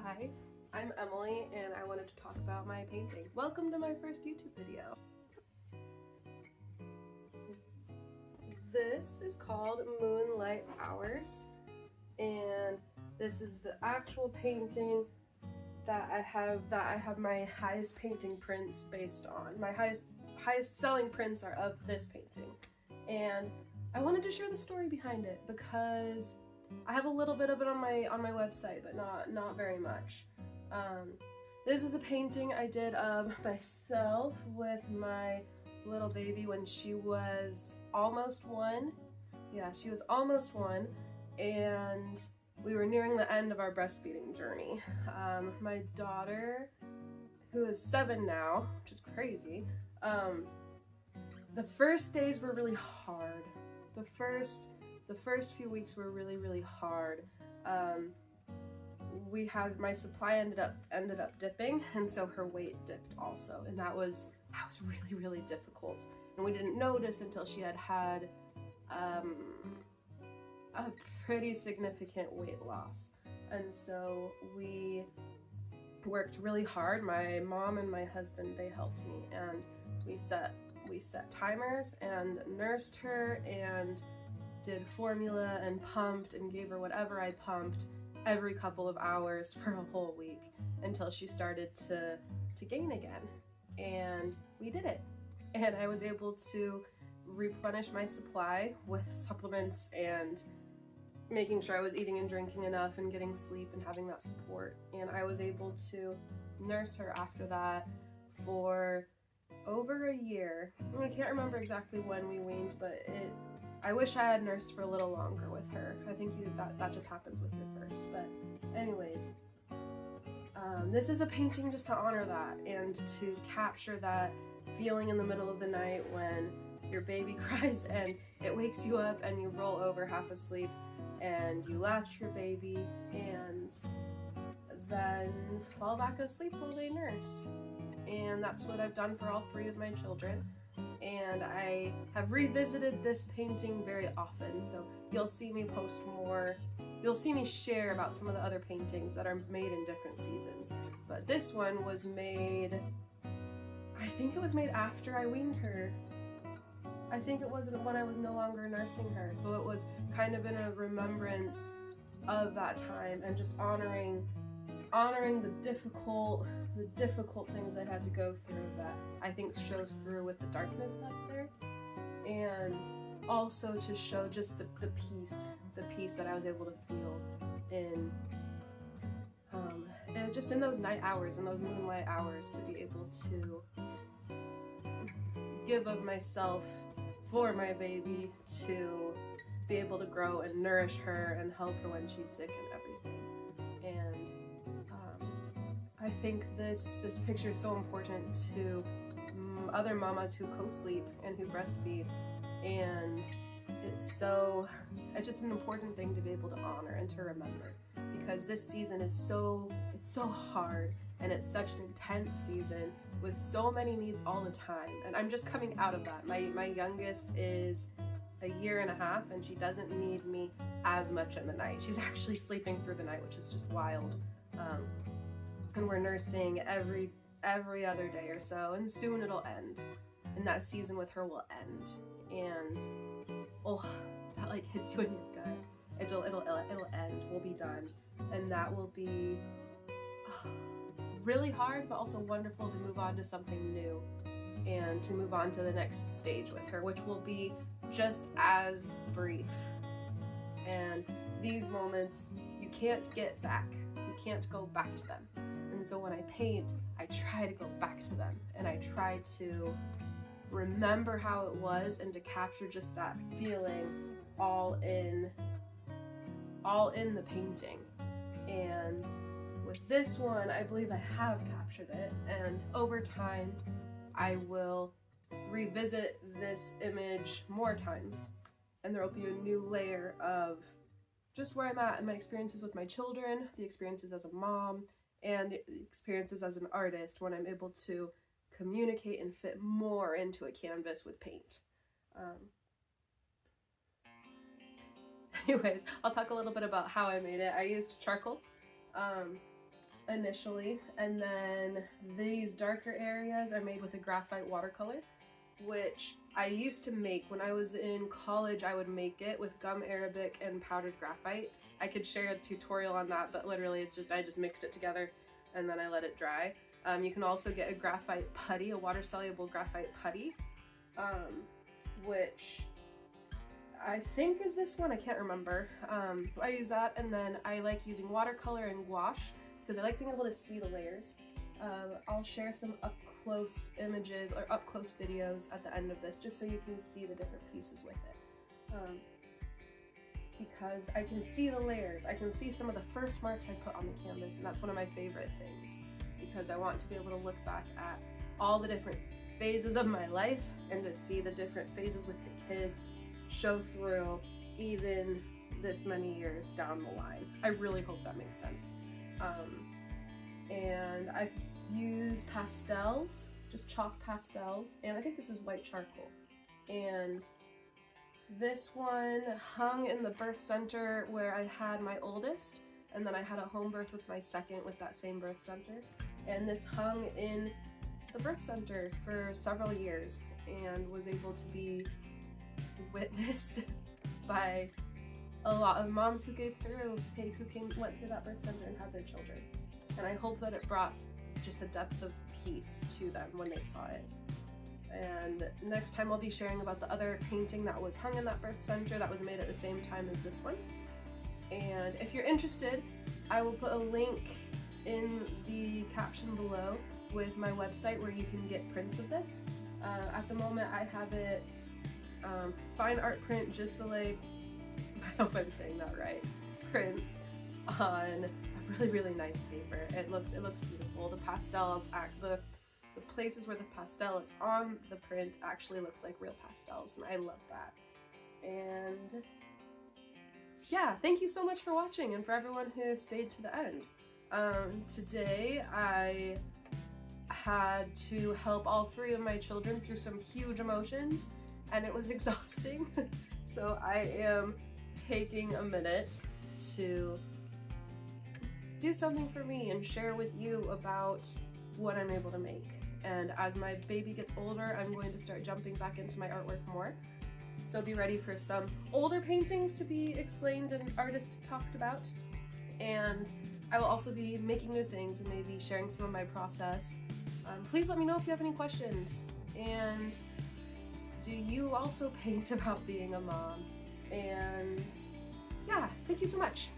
Hi, I'm Emily and I wanted to talk about my painting. Welcome to my first YouTube video. This is called Moonlight Hours, and this is the actual painting that I have my highest painting prints based on. My highest selling prints are of this painting, and I wanted to share the story behind it because I have a little bit of it on my website, but not very much. This is a painting I did of myself with my little baby when she was almost 1. Yeah, she was almost 1, and we were nearing the end of our breastfeeding journey. My daughter, who is 7 now, which is crazy, the first days were really hard. The first few weeks were really hard. My supply ended up dipping, and so her weight dipped also, and that was really difficult. And we didn't notice until she had a pretty significant weight loss. And so we worked really hard. My mom and my husband, they helped me, and we set timers and nursed her and did formula and pumped and gave her whatever I pumped every couple of hours for a whole week until she started to gain again. And we did it. And I was able to replenish my supply with supplements and making sure I was eating and drinking enough and getting sleep and having that support. And I was able to nurse her after that for over a year. I can't remember exactly when we weaned, but I wish I had nursed for a little longer with her. I think that just happens with your first. But anyways, this is a painting just to honor that and to capture that feeling in the middle of the night when your baby cries and it wakes you up and you roll over half asleep and you latch your baby and then fall back asleep while they nurse. And that's what I've done for all 3 of my children. And I have revisited this painting very often, so you'll see me post more. You'll see me share about some of the other paintings that are made in different seasons. But this one was made, I think it was made after I weaned her. I think it wasn't when I was no longer nursing her, so it was kind of in a remembrance of that time and just honoring the difficult things I had to go through that I think shows through with the darkness that's there, and also to show just the peace that I was able to feel in and just in those night hours, in those moonlight hours, to be able to give of myself for my baby, to be able to grow and nourish her and help her when she's sick and everything. And I think this picture is so important to other mamas who co-sleep and who breastfeed, and it's just an important thing to be able to honor and to remember, because this season is so hard and it's such an intense season with so many needs all the time. And I'm just coming out of that. My youngest is 1.5 years, and she doesn't need me as much in the night. She's actually sleeping through the night, which is just wild. And we're nursing every other day or so, and soon it'll end, and that season with her will end. And oh, that like hits you in your gut. It'll end. We'll be done, and that will be really hard, but also wonderful to move on to something new and to move on to the next stage with her, which will be just as brief. And these moments you can't get back. You can't go back to them. And so when I paint, I try to go back to them, and I try to remember how it was and to capture just that feeling all in the painting. And with this one, I believe I have captured it, and over time I will revisit this image more times, and there will be a new layer of just where I'm at in my experiences with my children, the experiences as a mom, and the experiences as an artist when I'm able to communicate and fit more into a canvas with paint. Anyways, I'll talk a little bit about how I made it. I used charcoal. initially, and then these darker areas are made with a graphite watercolor, which I used to make when I was in college. I would make it with gum arabic and powdered graphite. I could share a tutorial on that, but literally it's just I just mixed it together and then I let it dry. You can also get a graphite putty, a water-soluble graphite putty, which I think is this one, I can't remember. I use that, and then I like using watercolor and gouache because I like being able to see the layers. I'll share some up-close images or up-close videos at the end of this just so you can see the different pieces with it. Because I can see the layers, I can see some of the first marks I put on the canvas, and that's one of my favorite things because I want to be able to look back at all the different phases of my life and to see the different phases with the kids show through even this many years down the line. I really hope that makes sense. And I've used pastels, just chalk pastels, and I think this is white charcoal. And this one hung in the birth center where I had my oldest, and then I had a home birth with my second with that same birth center. And this hung in the birth center for several years and was able to be witnessed by a lot of moms who went through that birth center and had their children. And I hope that it brought just a depth of peace to them when they saw it. And next time I'll be sharing about the other painting that was hung in that birth center that was made at the same time as this one. And if you're interested, I will put a link in the caption below with my website where you can get prints of this. At the moment I have it fine art print Gisele, I hope I'm saying that right, prints on a really nice paper. It looks beautiful. The pastels, the places where the pastel is on the print actually looks like real pastels, and I love that. And yeah, thank you so much for watching and for everyone who stayed to the end. Today I had to help all three of my children through some huge emotions, and it was exhausting. So I am taking a minute to do something for me and share with you about what I'm able to make. And as my baby gets older, I'm going to start jumping back into my artwork more. So be ready for some older paintings to be explained and artists talked about. And I will also be making new things and maybe sharing some of my process. Please let me know if you have any questions. And do you also paint about being a mom? And yeah, thank you so much.